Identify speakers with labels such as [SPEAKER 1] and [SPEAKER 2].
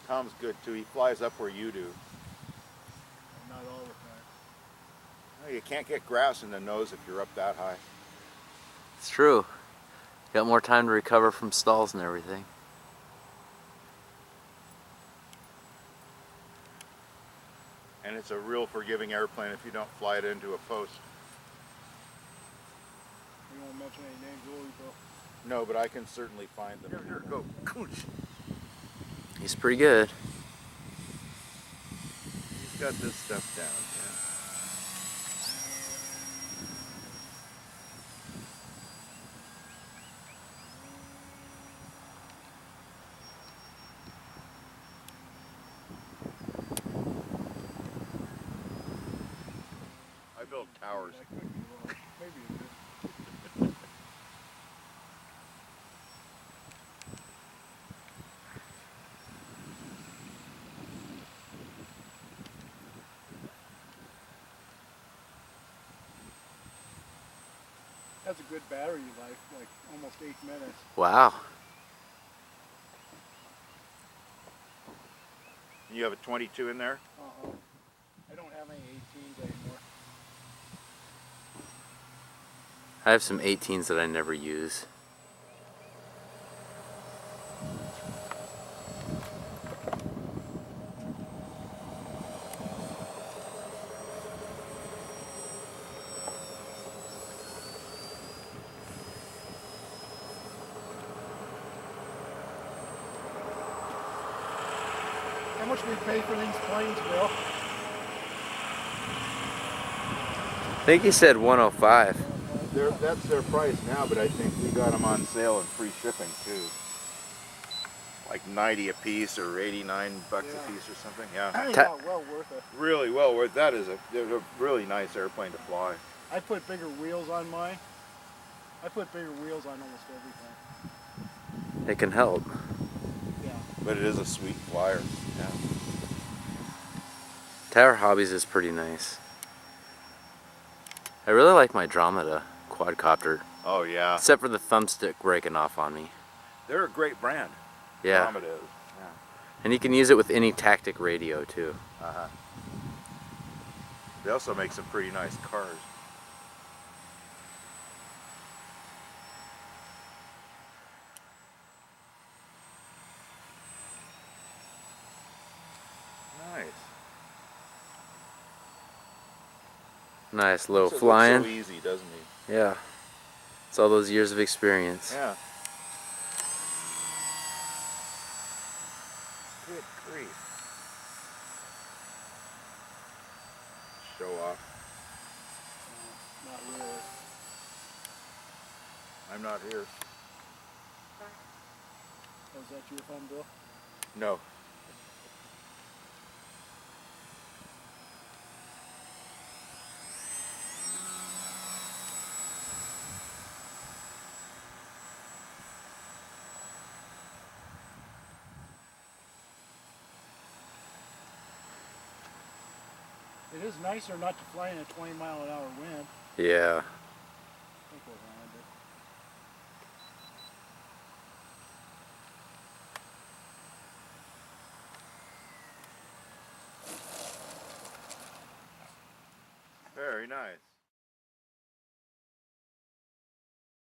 [SPEAKER 1] Tom's good too. He flies up where you do.
[SPEAKER 2] Not all the time.
[SPEAKER 1] No, you can't get grass in the nose if you're up that high.
[SPEAKER 3] It's true. Got more time to recover from stalls and everything.
[SPEAKER 1] And it's a real forgiving airplane if you don't fly it into a post.
[SPEAKER 2] You won't mention any names, will you, Bill?
[SPEAKER 1] No, but I can certainly find them. Here, go.
[SPEAKER 3] He's pretty good.
[SPEAKER 1] He's got this stuff down. I build towers.
[SPEAKER 2] That could be wrong. Maybe it is. That's a good battery life, like almost 8 minutes.
[SPEAKER 3] Wow.
[SPEAKER 1] You have a 22 in there?
[SPEAKER 2] Uh-huh. I don't have any 18s anymore.
[SPEAKER 3] I have some 18s that I never use.
[SPEAKER 2] How much do we pay for these planes, Bill?
[SPEAKER 3] I think he said 105.
[SPEAKER 1] That's their price now, but I think we got them on sale and free shipping too. Like 90 a piece or 89 bucks a piece or something. Yeah.
[SPEAKER 2] Yeah, well worth it.
[SPEAKER 1] Really well worth. That is a really nice airplane to fly.
[SPEAKER 2] I put bigger wheels on mine. I put bigger wheels on almost everything.
[SPEAKER 3] It can help.
[SPEAKER 2] Yeah.
[SPEAKER 1] But it is a sweet flyer. Yeah.
[SPEAKER 3] Tower Hobbies is pretty nice. I really like my Andromeda quadcopter.
[SPEAKER 1] Oh yeah.
[SPEAKER 3] Except for the thumbstick breaking off on me.
[SPEAKER 1] They're a great brand.
[SPEAKER 3] Yeah.
[SPEAKER 1] Andromeda is. Yeah.
[SPEAKER 3] And you can use it with any tactic radio too.
[SPEAKER 1] Uh-huh. They also make some pretty nice cars. Nice.
[SPEAKER 3] Nice low
[SPEAKER 1] Looks
[SPEAKER 3] flying.
[SPEAKER 1] so easy, doesn't he?
[SPEAKER 3] Yeah. It's all those years of experience.
[SPEAKER 1] Yeah. Good grief. Show off.
[SPEAKER 2] Not really.
[SPEAKER 1] I'm not here.
[SPEAKER 2] Oh, is that your phone, Bill?
[SPEAKER 1] No.
[SPEAKER 2] It is nicer not to fly in a 20-mile-an-hour wind.
[SPEAKER 3] Yeah.
[SPEAKER 2] I think we'll land it.
[SPEAKER 1] Very nice.